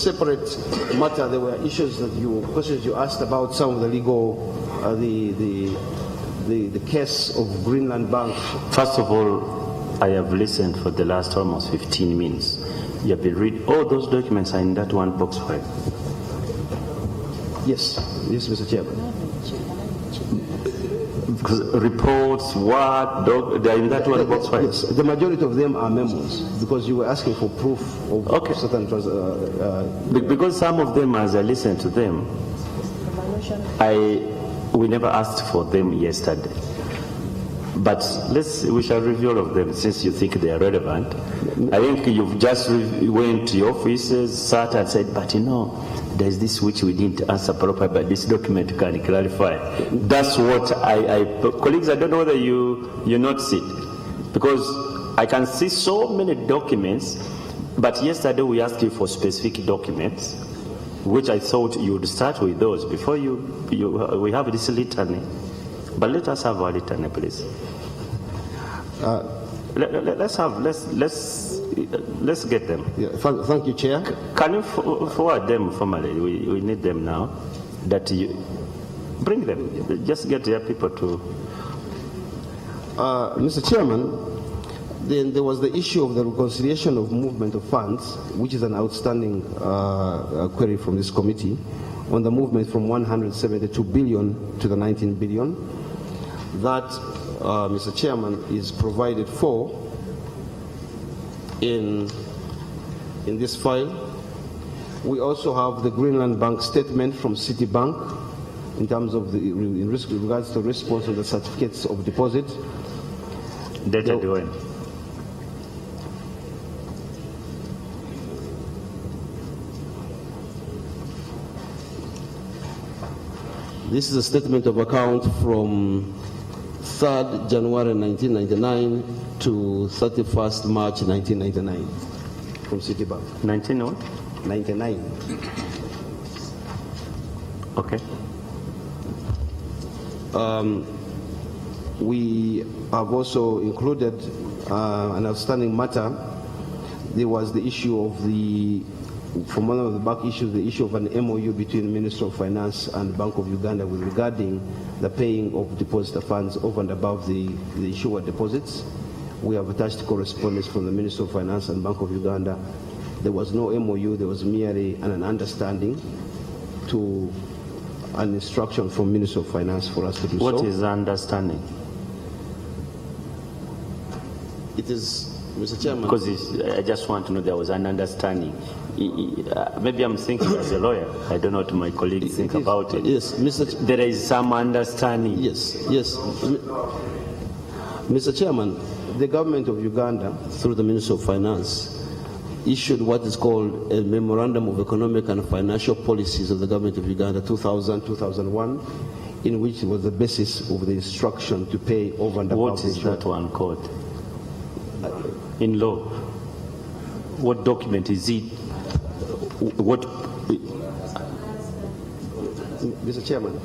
separate matter, there were questions you asked about some of the legal, the case of Greenland Bank. First of all, I have listened for the last almost 15 minutes. You have been reading all those documents are in that one box file. Yes, Mr. Chairman. Reports, they're in that one box file. Yes, the majority of them are memos because you were asking for proof of certain because some of them, as I listened to them, we never asked for them yesterday. But we shall review all of them since you think they are relevant. I think you've just went to your offices, sat and said, but there's this which we didn't answer properly, but this document can clarify. That's what colleagues, I don't know whether you notice it, because I can see so many documents, but yesterday we asked you for specific documents, which I thought you would start with those before we have this litany. But let us have our litany, please. Let's get them. Yeah, thank you, Chair. Can you forward them formally? We need them now. That you bring them. Just get your people to. Mr. Chairman, then there was the issue of the reconciliation of movement of funds, which is an outstanding query from this committee on the movement from 172 billion to the 19 billion. That, Mr. Chairman, is provided for in this file. We also have the Greenland Bank statement from Citibank in terms of in regards to response of the certificates of deposit. Dated when? This is a statement of account from 3rd January 1999 to 31st March 1999 from Citibank. 99. Okay. We have also included an outstanding matter. There was the issue of from one of the back issues, the issue of an MOU between the Ministry of Finance and Bank of Uganda regarding the paying of depositor funds over and above the issuer deposits. We have attached correspondence from the Ministry of Finance and Bank of Uganda. There was no MOU, there was merely an understanding to an instruction from Ministry of Finance for us to do so. What is understanding? It is, Mr. Chairman. Because I just want to know there was an understanding. Maybe I'm thinking as a lawyer. I don't know what my colleagues think about it. Yes, Mr. There is some understanding. Yes. Mr. Chairman, the government of Uganda, through the Ministry of Finance, issued what is called a Memorandum of Economic and Financial Policies of the government of Uganda 2000-2001, in which it was the basis of the instruction to pay over and above. What is that one called? In law, what document is it? What? Mr. Chairman,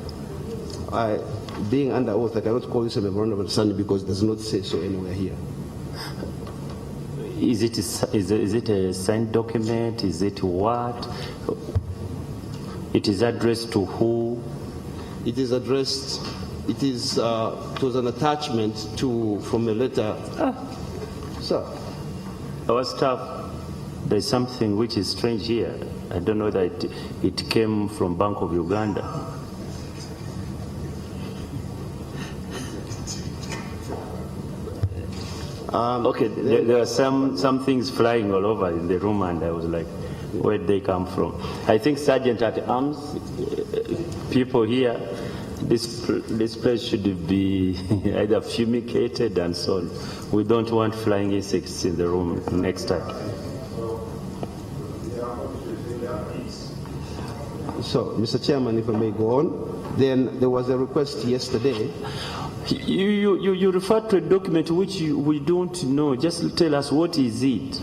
being under oath, I cannot call this a memorandum of understanding because it does not say so anywhere here. Is it a signed document? Is it what? It is addressed to who? It is addressed. It was an attachment from a letter. Sir. Our staff. There's something which is strange here. I don't know that it came from Bank of Uganda. Okay, there are some things flying all over in the room, and I was like, where'd they come from? I think Sergeant at Arms, people here, this place should be either fumigated and so on. We don't want flying insects in the room next time. So, Mr. Chairman, if I may go on, then there was a request yesterday. You referred to a document which we don't know. Just tell us what is it.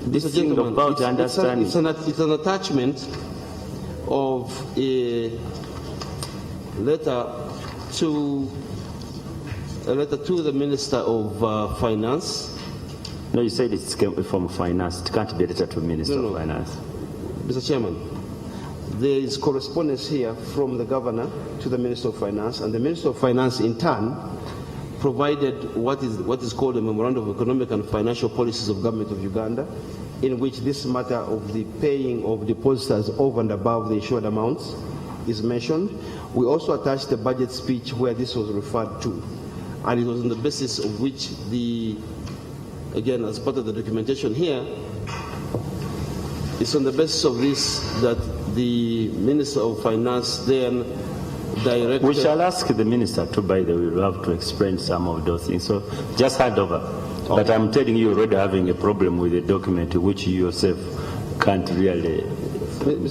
This thing about understanding. It's an attachment of a letter to the Minister of Finance. No, you said it came from Finance. It can't be a letter to Minister of Finance. Mr. Chairman, there is correspondence here from the governor to the Minister of Finance, and the Minister of Finance in turn provided what is called a Memorandum of Economic and Financial Policies of Government of Uganda, in which this matter of the paying of depositors over and above the insured amounts is mentioned. We also attached a budget speech where this was referred to, and it was on the basis of which again, as part of the documentation here, it's on the basis of this that the Minister of Finance then directed... We shall ask the Minister to, by the way, we'll have to explain some of those things. So just hand over. Okay. But I'm telling you, you're already having a problem with the document which you yourself can't really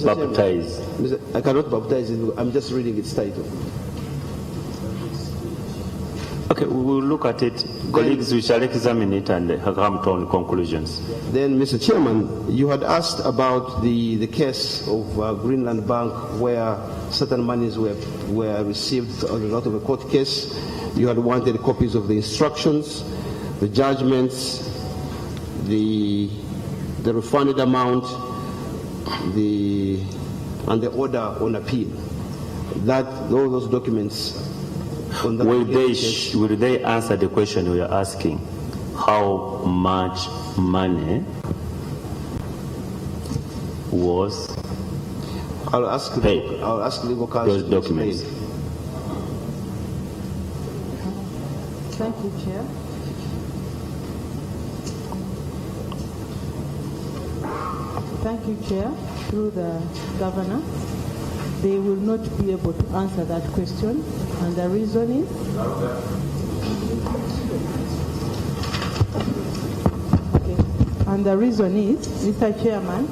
baptize. I cannot baptize it. I'm just reading its title. Okay, we will look at it. Colleagues, we shall examine it and come to conclusions. Then, Mr. Chairman, you had asked about the case of Greenland Bank where certain monies were received as a result of a court case. You had wanted copies of the instructions, the judgments, the refunded amount, and the order on appeal. All those documents. Will they answer the question we are asking? How much money was paid? I'll ask legal counsel. Those documents. Thank you, Chair. Thank you, Chair. Through the Governor, they will not be able to answer that question, and the reason is Mr. Chairman,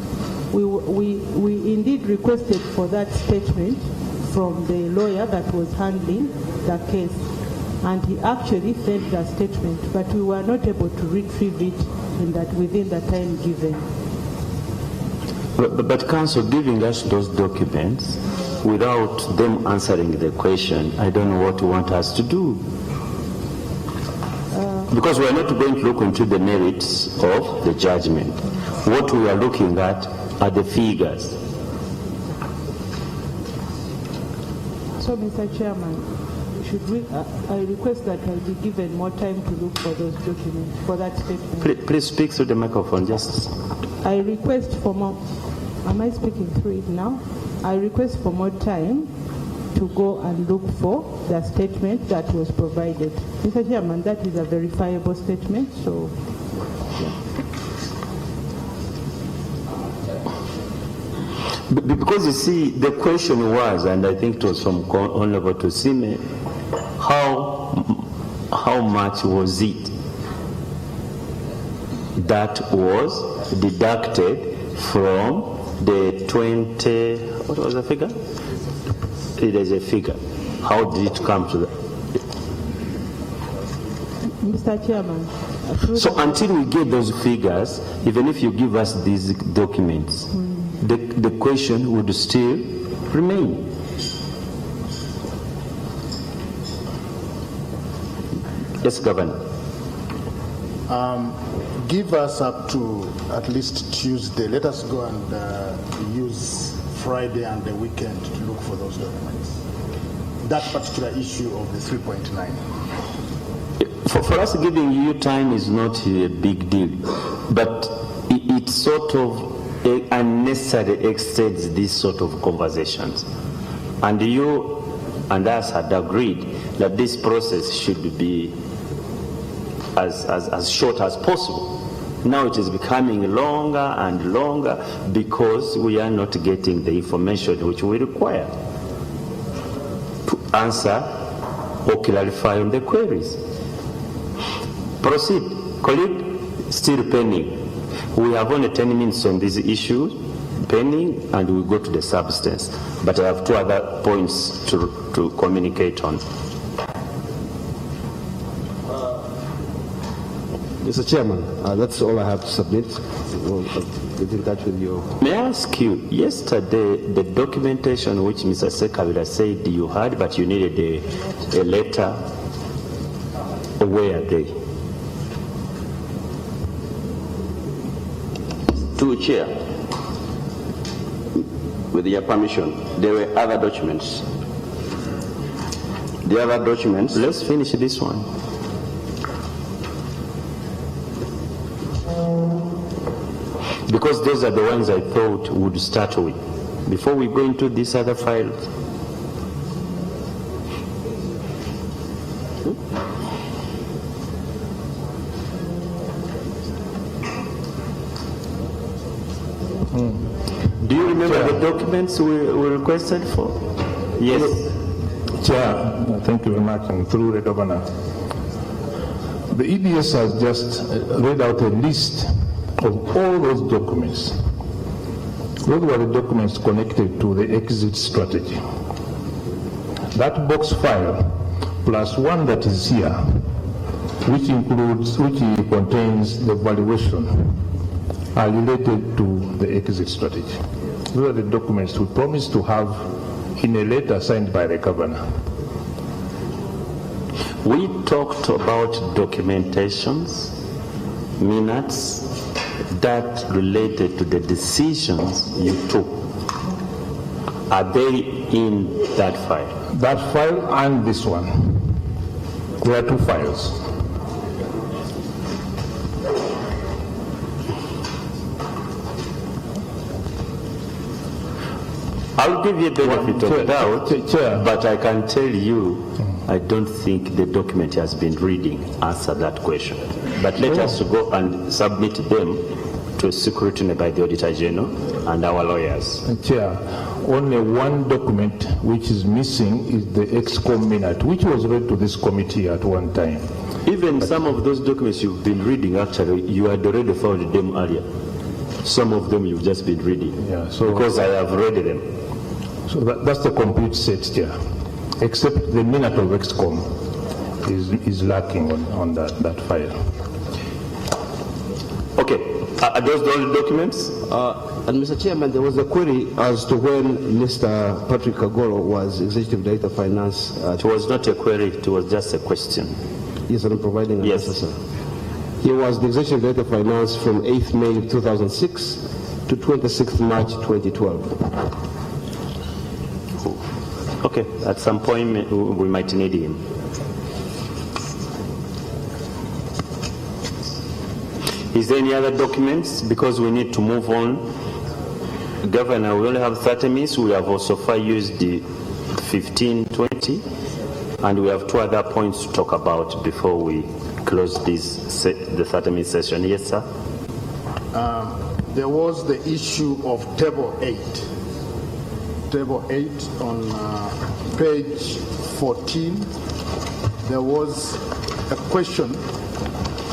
we indeed requested for that statement from the lawyer that was handling the case, and he actually sent the statement, but we were not able to retrieve it within the time given. But Council, giving us those documents without them answering the question, I don't know what you want us to do. Because we are not going to look into the merits of the judgment. What we are looking at are the figures. So, Mr. Chairman, I request that I be given more time to look for those documents, for that statement. Please speak through the microphone, just. I request for more. Am I speaking through it now? I request for more time to go and look for the statement that was provided. Mr. Chairman, that is a verifiable statement, so. Yeah. Because you see, the question was, and I think it was from Honorable Tosime, how much was it that was deducted from the 20, what was the figure? It is a figure. How did it come to that? Mr. Chairman. So until we get those figures, even if you give us these documents, the question would still remain. Yes, Governor. Give us up to at least Tuesday. Let us go and use Friday and the weekend to look for those documents. That particular issue of the 3.9. For us, giving you time is not a big deal, but it sort of unnecessarily extends these sort of conversations. And you and us had agreed that this process should be as short as possible. Now it is becoming longer and longer because we are not getting the information which we require to answer or clarify on the queries. Proceed. Colleague, still pending. We have only 10 minutes on this issue, pending, and we go to the substance. But I have two other points to communicate on. Mr. Chairman, that's all I have to submit. We'll get in touch with you. May I ask you, yesterday, the documentation which Mr. Sekabila said you had, but you needed a letter, where are they? To Chair. With your permission, there were other documents. The other documents. Let's finish this one. Because those are the ones I thought would start with. Before we go into these other files. Do you remember the documents we requested for? Yes. Chair, thank you very much, and through the governor. The EDS has just read out a list of all those documents. Those were the documents connected to the exit strategy. That box file, plus one that is here, which contains the valuation, are related to the exit strategy. Those are the documents we promised to have in a letter signed by the governor. We talked about documentations, minutes, that related to the decisions you took. Are they in that file? That file and this one. There are two files. I'll give you the benefit of the doubt, Chair. but I can tell you, I don't think the document has been reading answer that question. But let us go and submit them to scrutiny by the Auditor General and our lawyers. Chair, only one document which is missing is the EXCOM minute, which was read to this committee at one time. Even some of those documents you've been reading, actually, you had already found them earlier. Some of them you've just been reading. Yeah, so because I have read them. So that's the complete set, Chair, except the minute of EXCOM is lacking on that file. Okay, are those the only documents? And Mr. Chairman, there was a query as to when Mr. Patrick Kagoro was Executive Director of Finance. It was not a query, it was just a question. Yes, I'm providing an Yes. answer, sir. He was the Executive Director of Finance from 8th May 2006 to 26th March 2012. Okay, at some point we might need him. Is there any other documents? Because we need to move on. Governor, we only have 30 minutes. We have also far used the 15, 20, and we have two other points to talk about before we close the 30-minute session. Yes, sir? There was the issue of Table 8. Table 8 on page 14. There was a question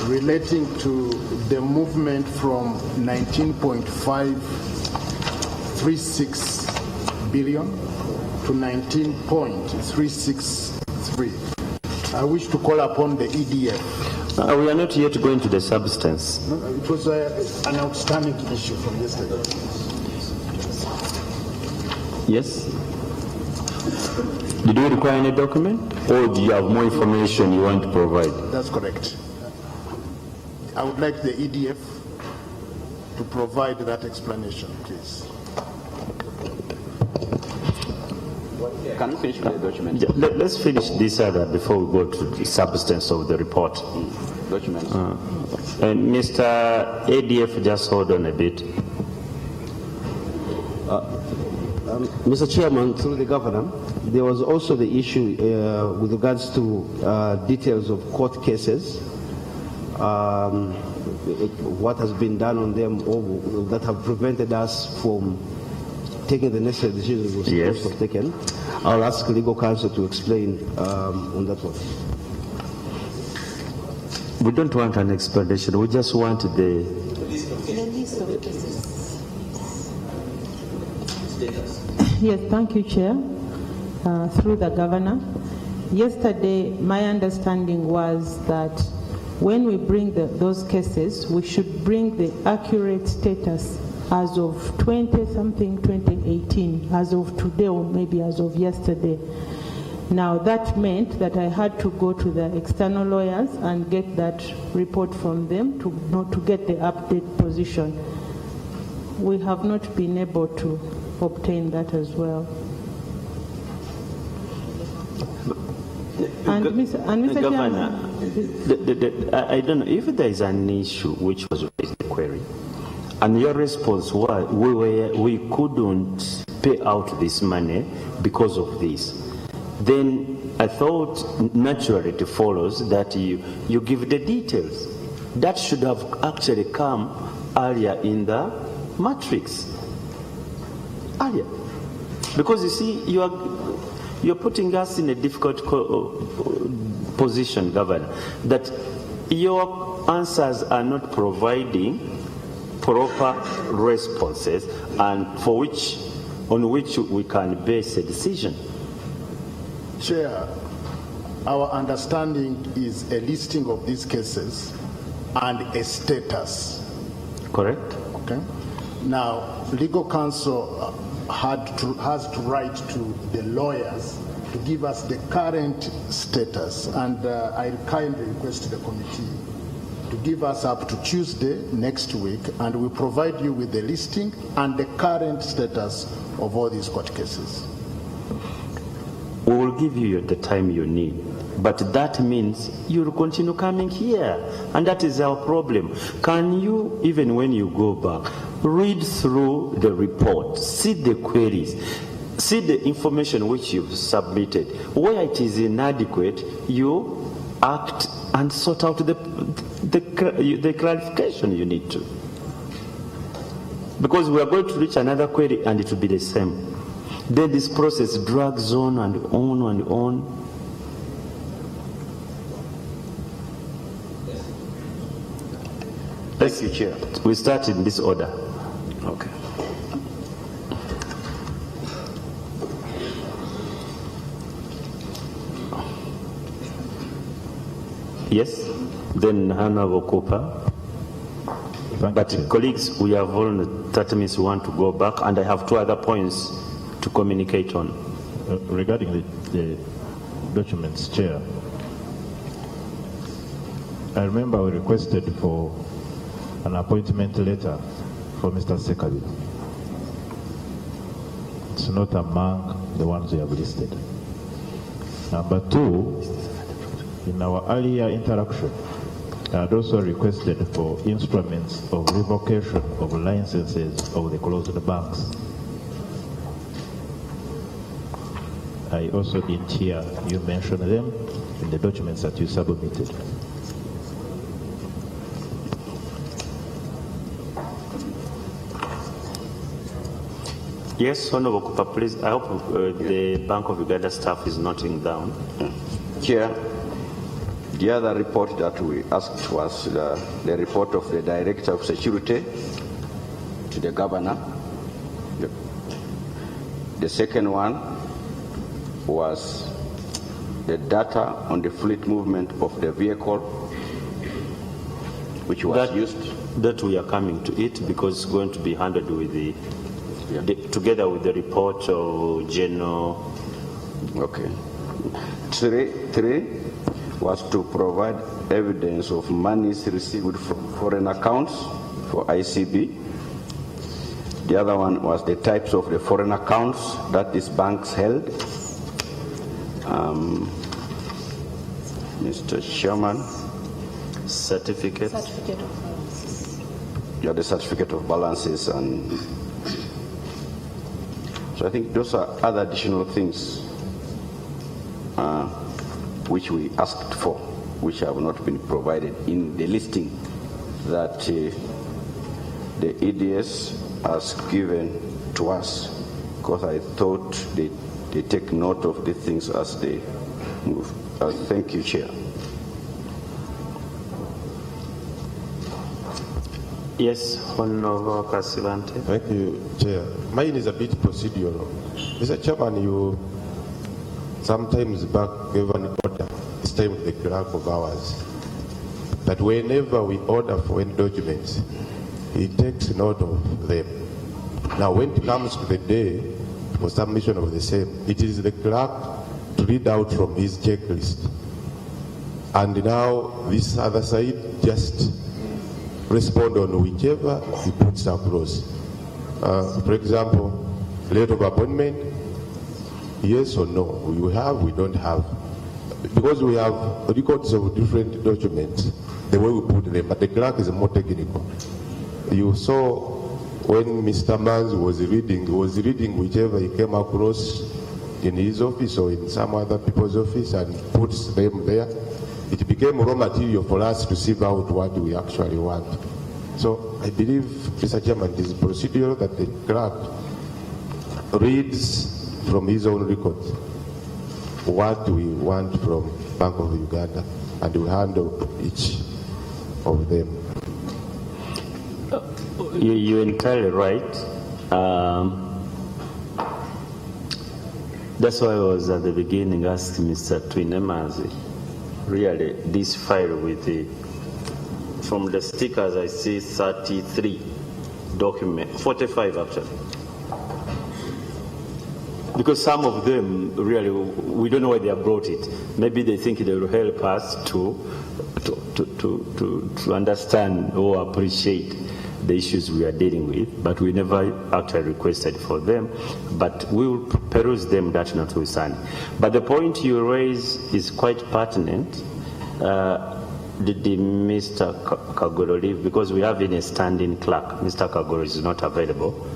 relating to the movement from 19.536 billion to 19.363. I wish to call upon the EDF. We are not yet going to the substance. It was an outstanding issue from yesterday. Yes? Did you require any document? Or do you have more information you want to provide? That's correct. I would like the EDF to provide that explanation, please. Can we finish with the document? Let's finish this other before we go to the substance of the report. Documents. And Mr. ADF, just hold on a bit. Mr. Chairman, through the Governor, there was also the issue with regards to details of court cases, what has been done on them or that have prevented us from taking the necessary decisions we were supposed to have taken. I'll ask legal counsel to explain on that one. We don't want an explanation, we just want the list of cases. Yes, thank you, Chair. Through the Governor. Yesterday, my understanding was that when we bring those cases, we should bring the accurate status as of 2018, as of today or maybe as of yesterday. Now that meant that I had to go to the external lawyers and get that report from them to get the update position. We have not been able to obtain that as well. And Mr. Governor, Chairman, I don't know if there is an issue which was raised in the query, and your response was we couldn't pay out this money because of this. Then I thought naturally it follows that you give the details. That should have actually come earlier in the matrix. Earlier. Because you see, you're putting us in a difficult position, Governor, that your answers are not providing proper responses and on which we can base a decision. Chair, our understanding is a listing of these cases and a status. Correct? Okay. Now, legal counsel has to write to the lawyers to give us the current status, and I kindly request the committee to give us up to Tuesday next week, and we provide you with the listing and the current status of all these court cases. We will give you the time you need, but that means you'll continue coming here, and that is our problem. Can you, even when you go back, read through the report, see the queries, see the information which you've submitted? Where it is inadequate, you act and sort out the clarification you need to. Because we are going to reach another query and it will be the same. Then this process drags on and on and on. Thank you, Chair. We start in this order. Okay. Yes? Then Honorable Cooper. But colleagues, we have only 30 minutes. We want to go back, and I have two other points to communicate on. Regarding the documents, Chair, I remember we requested for an appointment letter for Mr. Sekabi. It's not among the ones we have listed. Number two, in our earlier interaction, I had also requested for instruments of revocation of licenses of the closed banks. I also didn't hear you mention them in the documents that you submitted. Yes, Honorable Cooper, please. I hope the Bank of Uganda staff is noting down. Chair, the other report that we asked was the report of the Director of Security to the Governor. The second one was the data on the fleet movement of the vehicle which was used. That we are coming to it because it's going to be handled with together with the report of General. Okay. Three was to provide evidence of monies received from foreign accounts for ICB. The other one was the types of the foreign accounts that these banks held. Mr. Chairman. Certificate. Yeah, the certificate of balances, and so I think those are other additional things which we asked for, which have not been provided in the listing that the EDS has given to us, because I thought they take note of the things as they move. Thank you, Chair. Yes, Honorable Kasivante. Thank you, Chair. Mine is a bit procedural. Mr. Chairman, you sometimes back gave an order, this time with the clerk of ours, that whenever we order for any documents, he takes note of them. Now, when it comes to the day for submission of the same, it is the clerk to read out from his checklist. And now, this other side just respond on whichever he puts across. For example, letter of appointment? Yes or no? We have, we don't have. Because we have records of different documents, the way we put them, but the clerk is more technical. You saw when Mr. Mans was reading whichever he came across in his office or in some other people's office and puts them there. It became raw material for us to sieve out what we actually want. So I believe, Mr. Chairman, it is procedural that the clerk reads from his own records what we want from Bank of Uganda, and we handle each of them. You're entirely right. That's why I was at the beginning asking Mr. Twinemazi, really, this file with the, from the stickers I see 33 documents, 45 actually. Because some of them, really, we don't know why they have brought it. Maybe they think they will help us to understand or appreciate the issues we are dealing with, but we never actually requested for them. But we will peruse them, that notwithstanding. But the point you raise is quite pertinent. Did Mr. Kagoro leave? Because we have in a standing clerk. Mr. Kagoro is not available.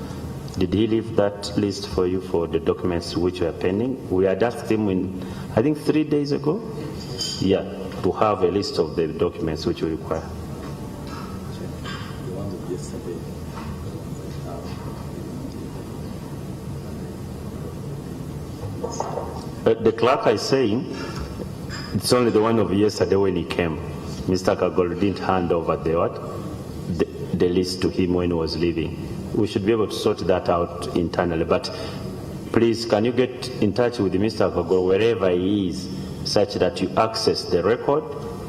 Did he leave that list for you for the documents which were pending? We had asked him in, I think 3 days ago, yeah, to have a list of the documents which we require. The clerk is saying it's only the one of yesterday when he came. Mr. Kagoro didn't hand over the list to him when he was leaving. We should be able to sort that out internally. But please, can you get in touch with Mr. Kagoro wherever he is, such that you access the record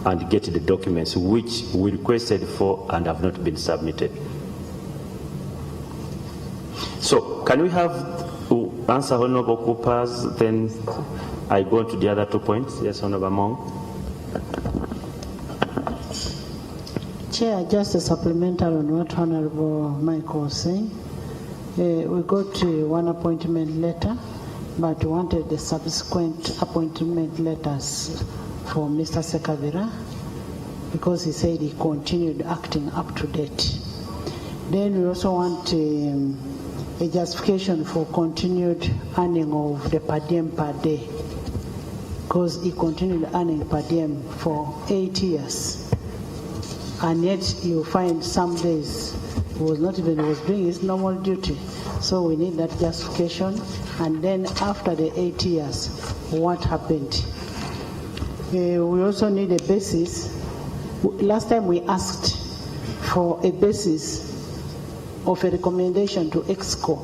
and get the documents which we requested for and have not been submitted. So, can we have answer Honorable Cooper's, then I go to the other 2 points. Yes, Honorable Mong. Chair, just a supplemental on what Honorable Michael was saying. We got one appointment letter, but we wanted the subsequent appointment letters for Mr. Sekavira because he said he continued acting up to date. Then we also want a justification for continued earning of the per diem per day, because he continued earning per diem for 8 years. And yet you find some days he was not even, he was doing his normal duty. So we need that justification. And then after the 8 years, what happened? We also need a basis. Last time we asked for a basis of a recommendation to EXCO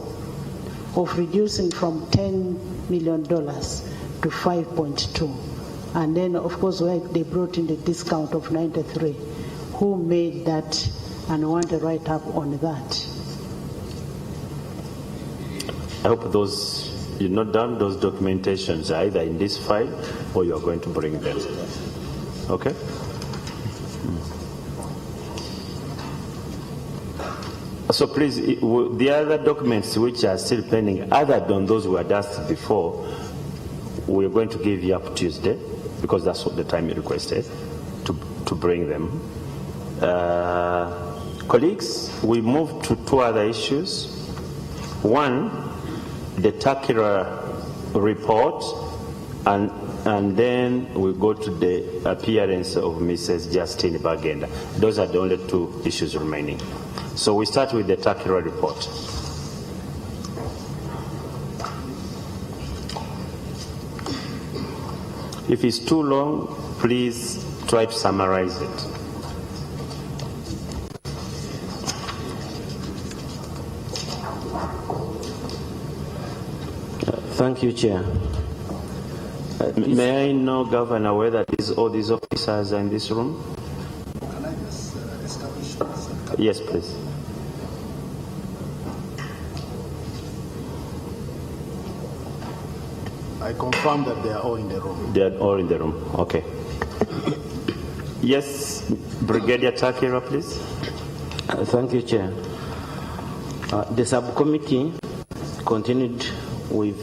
of reducing from $10 million to 5.2. And then, of course, they brought in the discount of 93. Who made that and want a write-up on that? I hope those, you note down those documentations either in this file or you are going to bring them. Okay? So please, the other documents which are still pending, other than those we had asked before, we're going to give you up Tuesday, because that's what the time you requested, to bring them. Colleagues, we move to 2 other issues. One, the Takira report, and then we go to the appearance of Mrs. Justine Bagyenda. Those are the only 2 issues remaining. So we start with the Takira report. If it's too long, please try to summarize it. Thank you, Chair. May I know, Governor, whether all these officers are in this room? Can I just establish this? Yes, please. I confirm that they are all in the room. They are all in the room. Okay. Yes, Brigadier Takira, please. Thank you, Chair. The subcommittee continued with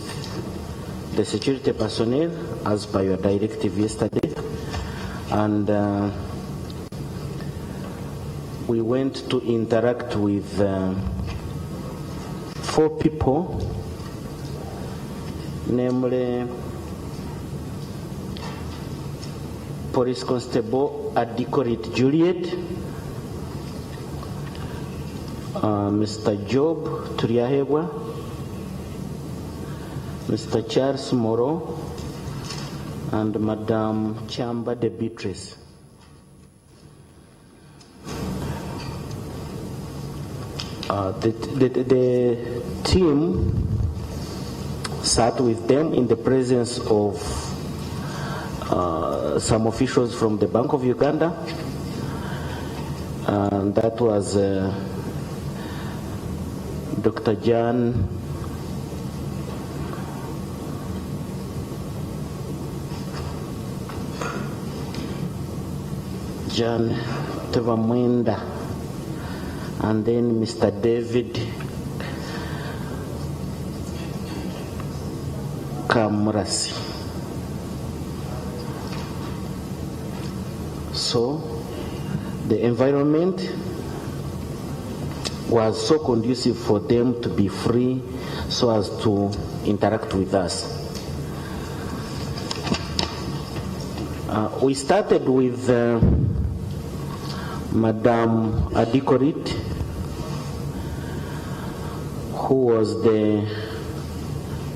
the security personnel as per your directive yesterday, and we went to interact with 4 people, namely Police Constable Adikorit Juliet, Mr. Job Turiahebwa, Mr. Charles Moro, and Madam Chamba de Beatrice. The team sat with them in the presence of some officials from the Bank of Uganda, and that was Dr. John Tevamwenda, and then Mr. David Kamrasi. So the environment was so conducive for them to be free so as to interact with us. We started with Madam Adikorit, who was the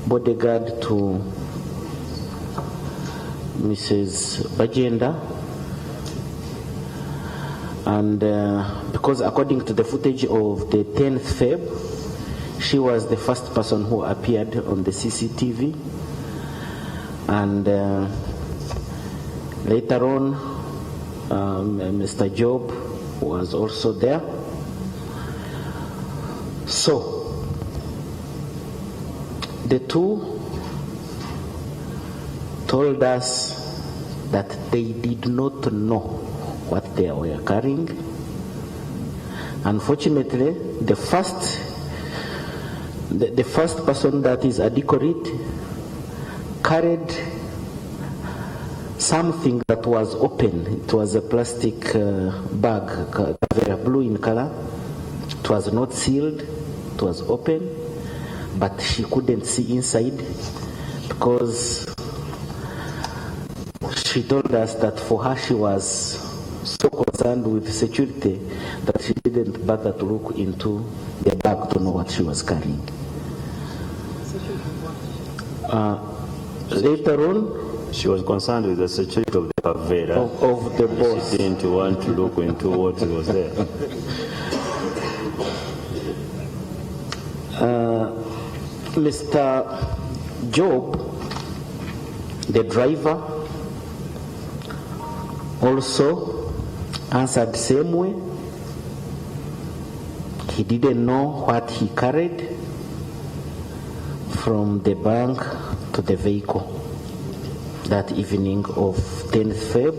bodyguard to Mrs. Bagyenda, and because according to the footage of the 10th Feb, she was the first person who appeared on the CCTV, and later on Mr. Job was also there. So the two told us that they did not know what they were carrying. Unfortunately, the first person, that is Adikorit, carried something that was open. It was a plastic bag, blue in color. It was not sealed, it was open, but she couldn't see inside because she told us that for her she was so concerned with security that she didn't bother to look into the bag to know what she was carrying. Later on, she was concerned with the security of the pavera. Of the boss. She didn't want to look into what was there. Mr. Job, the driver, also answered the same way. He didn't know what he carried from the bank to the vehicle that evening of 10th Feb.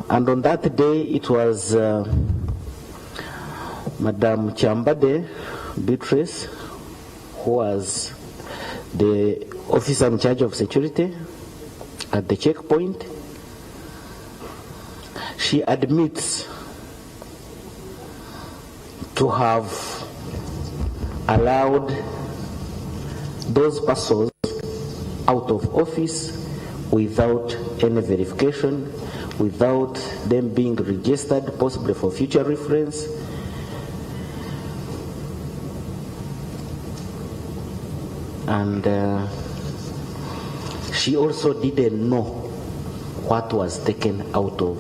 And on that day, it was Madam Chambade Beatrice, who was the officer in charge of security at the checkpoint. She admits to have allowed those persons out of office without any verification, without them being registered, possibly for future reference. And she also didn't know what was taken out of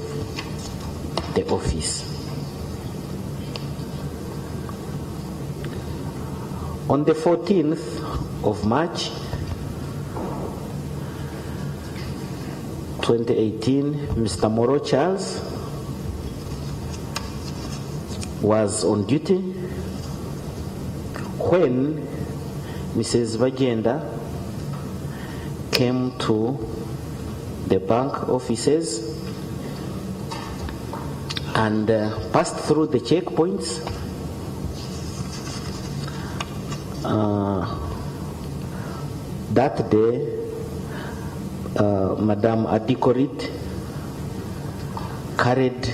the office. On the 14th of March 2018, Mr. Moro Charles was on duty when Mrs. Bagyenda came to the bank offices and passed through the checkpoints That day, Madame Adikorit carried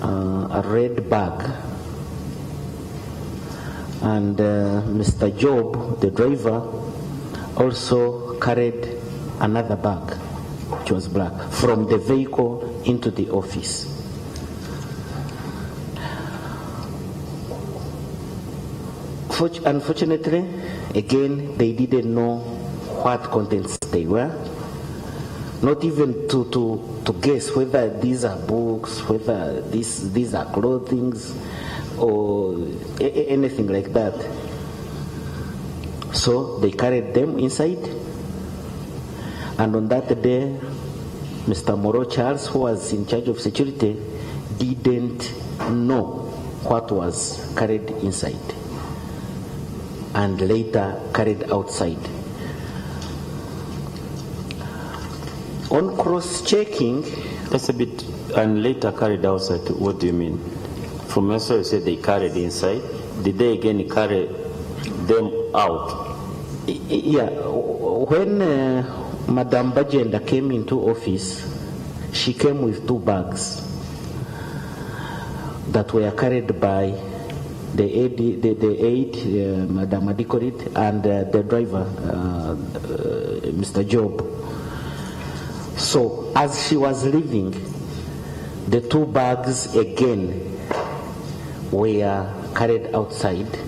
a red bag, and Mr. Job, the driver, also carried another bag, which was black, from the vehicle into the office. Unfortunately, again, they didn't know what contents they were, not even to guess whether these are books, whether these are clothing, or anything like that. So they carried them inside, and on that day, Mr. Moro Charles, who was in charge of security, didn't know what was carried inside and later carried outside. On cross-checking, That's a bit, and later carried outside. What do you mean? From also you said they carried inside. Did they again carry them out? Yeah, when Madame Bagyenda came into office, she came with 2 bags that were carried by the aide, Madame Adikorit, and the driver, Mr. Job. So as she was leaving, the 2 bags again were carried outside,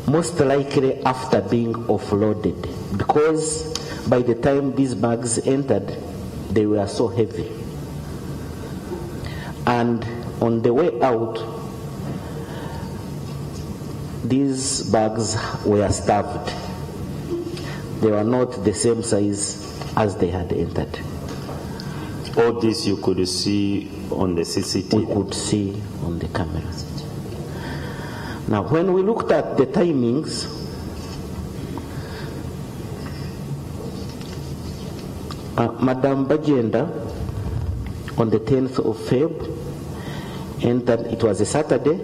most likely after being offloaded, because by the time these bags entered, they were so heavy. And on the way out, these bags were stuffed. They were not the same size as they had entered. All this you could see on the CCTV? We could see on the cameras. Now, when we looked at the timings, Madame Bagyenda, on the 10th of Feb, entered, it was a Saturday,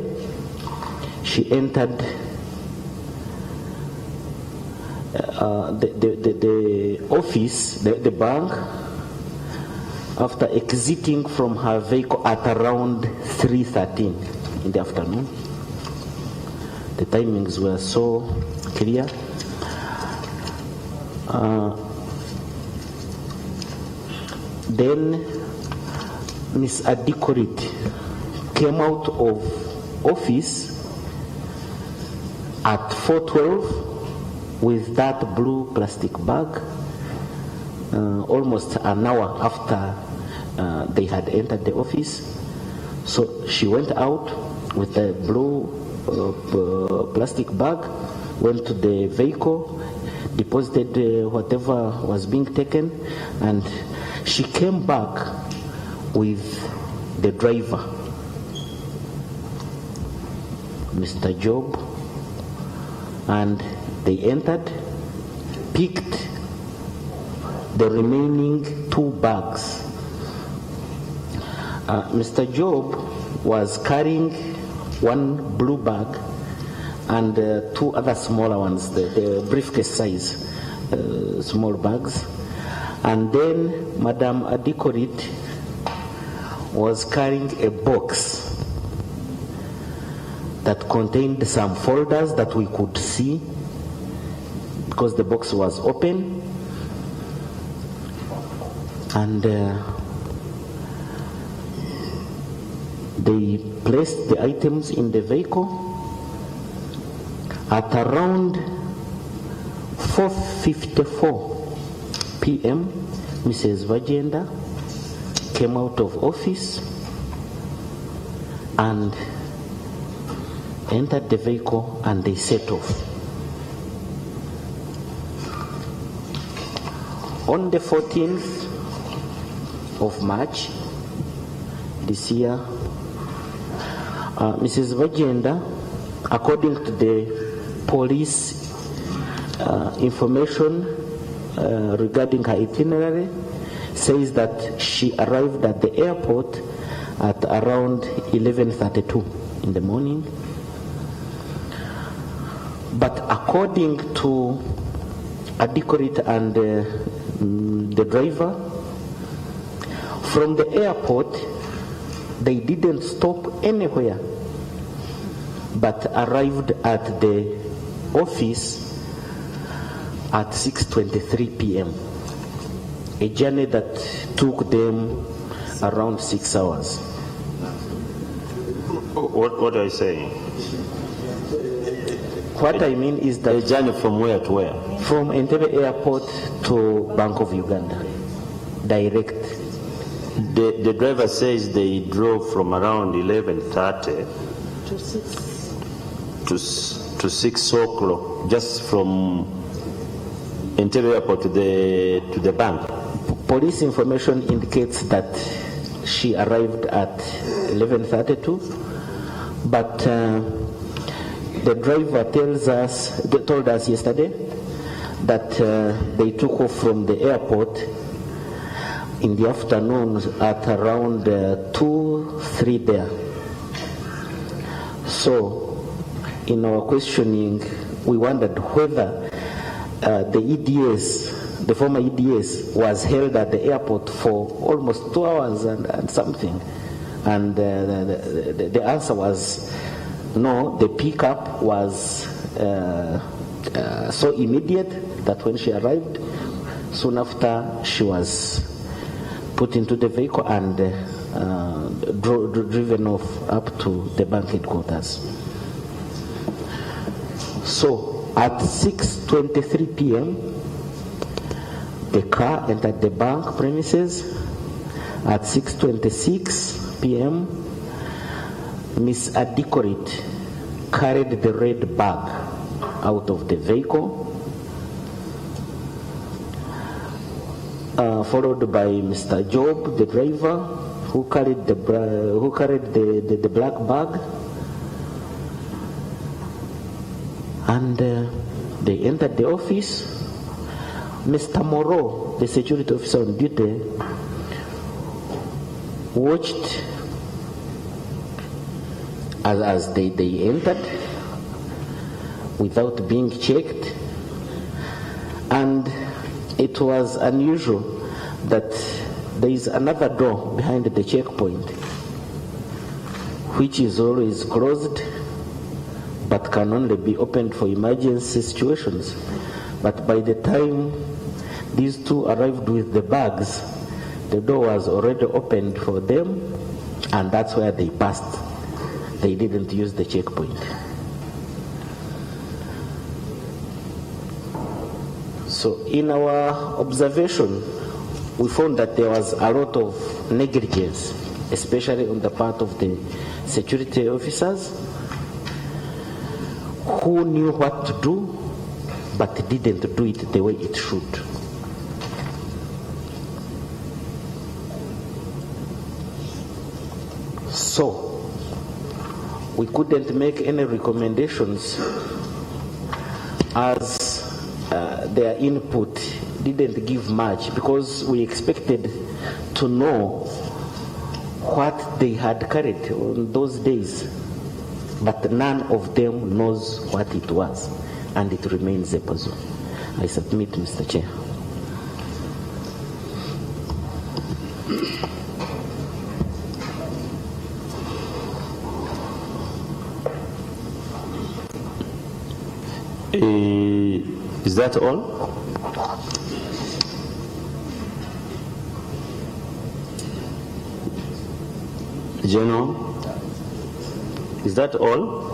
she entered the office, the bank, after exiting from her vehicle at around 3:13 in the afternoon. The timings were so clear. Then Miss Adikorit came out of office at 4:12 with that blue plastic bag, almost an hour after they had entered the office. So she went out with the blue plastic bag, went to the vehicle, deposited whatever was being taken, and she came back with the driver, Mr. Job, and they entered, picked the remaining 2 bags. Mr. Job was carrying 1 blue bag and 2 other smaller ones, the briefcase size small bags. And then Madame Adikorit was carrying a box that contained some folders that we could see because the box was open, and they placed the items in the vehicle. At around 4:54 p.m., Mrs. Bagyenda came out of office and entered the vehicle, and they set off. On the 14th of March this year, Mrs. Bagyenda, according to the police information regarding her itinerary, says that she arrived at the airport at around 11:32 in the morning. But according to Adekorit and the driver, from the airport, they didn't stop anywhere, but arrived at the office at 6:23 p.m. A journey that took them around 6 hours. What are you saying? What I mean is that A journey from where to where? from Entebbe Airport to Bank of Uganda, direct. The driver says they drove from around 11:30 to 6 o'clock, just from Entebbe Airport to the bank. Police information indicates that she arrived at 11:32, but the driver told us yesterday that they took off from the airport in the afternoon at around 2-3 there. So, in our questioning, we wondered whether the EDS, the former EDS, was held at the airport for almost 2 hours and something. And the answer was no, the pickup was so immediate that when she arrived, soon after she was put into the vehicle and driven off up to the bank headquarters. So at 6:23 p.m., the car entered the bank premises. At 6:26 p.m., Miss Adekorit carried the red bag out of the vehicle, followed by Mr. Job, the driver, who carried the black bag, and they entered the office. Mr. Moreau, the security officer on duty, watched as they entered without being checked, and it was unusual that there is another door behind the checkpoint which is always closed but can only be opened for emergency situations. But by the time these two arrived with the bags, the door was already opened for them, and that's where they passed. They didn't use the checkpoint. So in our observation, we found that there was a lot of negligence, especially on the part of the security officers who knew what to do but didn't do it the way it should. So we couldn't make any recommendations as their input didn't give much, because we expected to know what they had carried on those days, but none of them knows what it was, and it remains a puzzle. I submit, Mr. Chair. Is that all? General, is that all?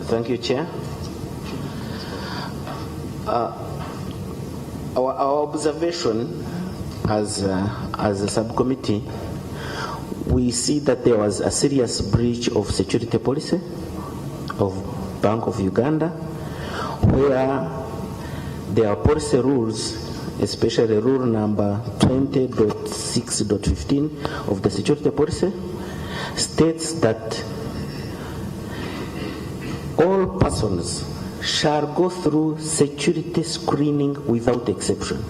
Thank you, Chair. Our observation as a subcommittee, we see that there was a serious breach of security policy of Bank of Uganda, where there are policy rules, especially rule number 20.6.15 of the security policy, states that all persons shall go through security screening without exception.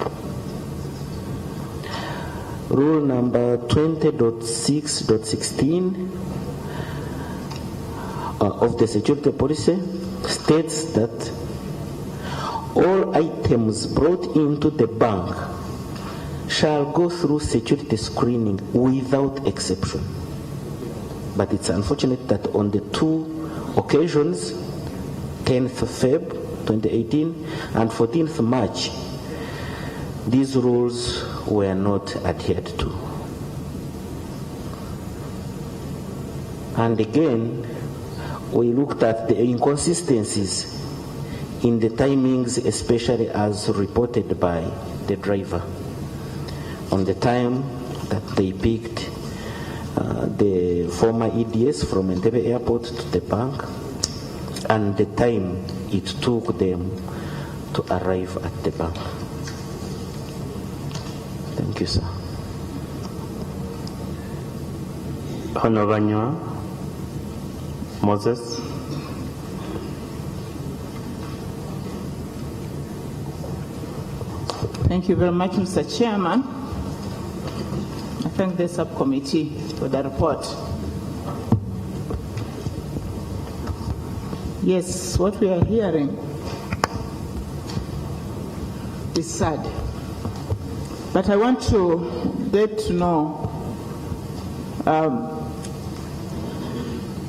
Rule number 20.6.16 of the security policy states that all items brought into the bank shall go through security screening without exception. But it's unfortunate that on the two occasions, 10th Feb 2018 and 14th March, these rules were not adhered to. And again, we looked at the inconsistencies in the timings, especially as reported by the driver on the time that they picked the former EDS from Entebbe Airport to the bank and the time it took them to arrive at the bank. Thank you, sir. Honorable Moses. Thank you very much, Mr. Chairman. I thank the subcommittee for the report. Yes, what we are hearing is sad. But I want to get to know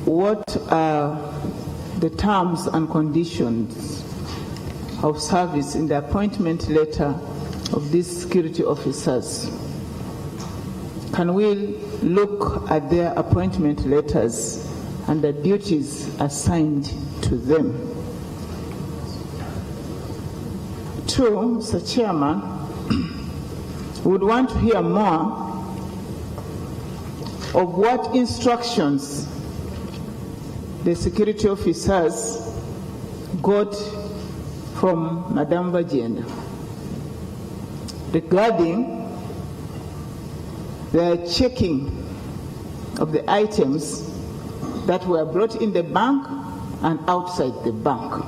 what are the terms and conditions of service in the appointment letter of these security officers. Can we look at their appointment letters and the duties assigned to them? Two, Mr. Chairman, we would want to hear more of what instructions the security officers got from Madam Bagyenda regarding the checking of the items that were brought in the bank and outside the bank.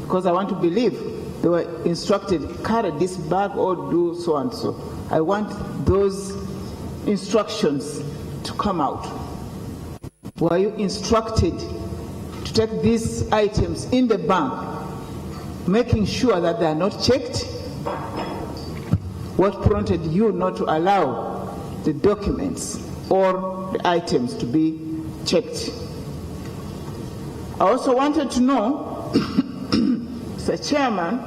Because I want to believe they were instructed, carry this bag or do so and so. I want those instructions to come out. Were you instructed to take these items in the bank, making sure that they are not checked? What prompted you not to allow the documents or the items to be checked? I also wanted to know, Mr. Chairman,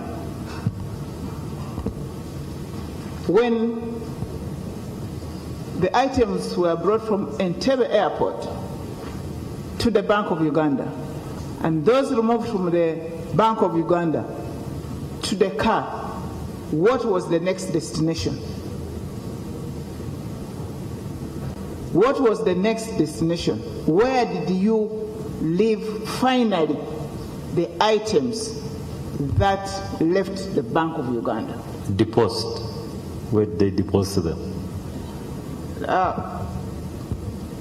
when the items were brought from Entebbe Airport to the Bank of Uganda, and those removed from the Bank of Uganda to the car, what was the next destination? What was the next destination? Where did you leave finally the items that left the Bank of Uganda? Deposit. Where did they deposit them?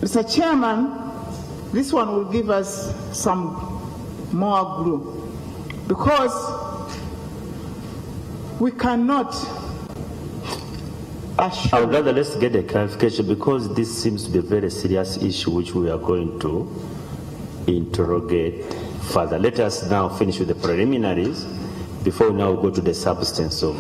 Mr. Chairman, this one will give us some more glue, because we cannot assure. I would rather let's get a clarification, because this seems to be a very serious issue which we are going to interrogate further. Let us now finish with the preliminaries before we now go to the substance of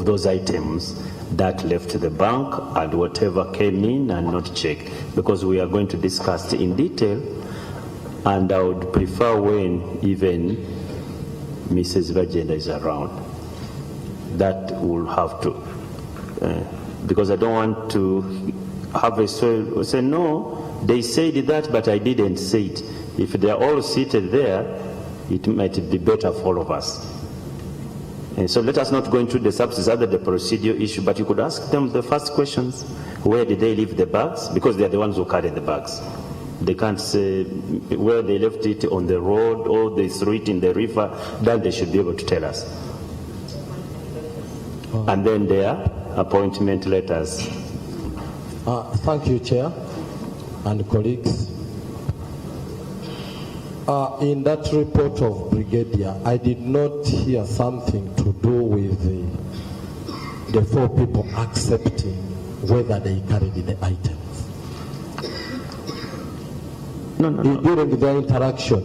those items that left the bank and whatever came in and not checked, because we are going to discuss it in detail, and I would prefer when even Mrs. Bagyenda is around. That will have to, because I don't want to have a say, no, they said that, but I didn't say it. If they are all seated there, it might be better for all of us. And so let us not go into the substance, other the procedural issue, but you could ask them the first questions. Where did they leave the bags? Because they are the ones who carry the bags. They can't say where they left it on the road or they threw it in the river. That they should be able to tell us. And then their appointment letters. Thank you, Chair and colleagues. In that report of Brigadier, I did not hear something to do with the 4 people accepting whether they carried the items? No. During their interaction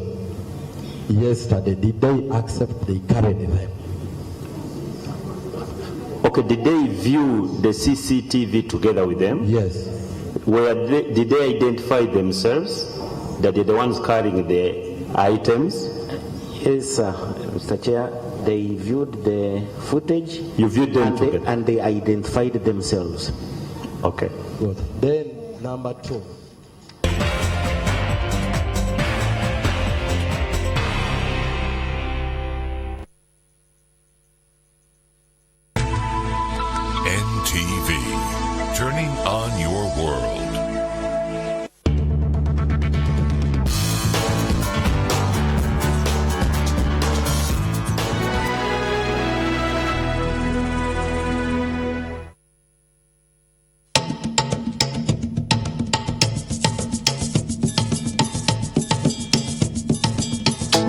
yesterday, did they accept they carried them? Okay, did they view the CCTV together with them? Yes. Did they identify themselves that they're the ones carrying the items? Yes, Mr. Chair, they viewed the footage. You viewed them together? And they identified themselves. Okay. Good. Then number 2. NTV, turning on your world.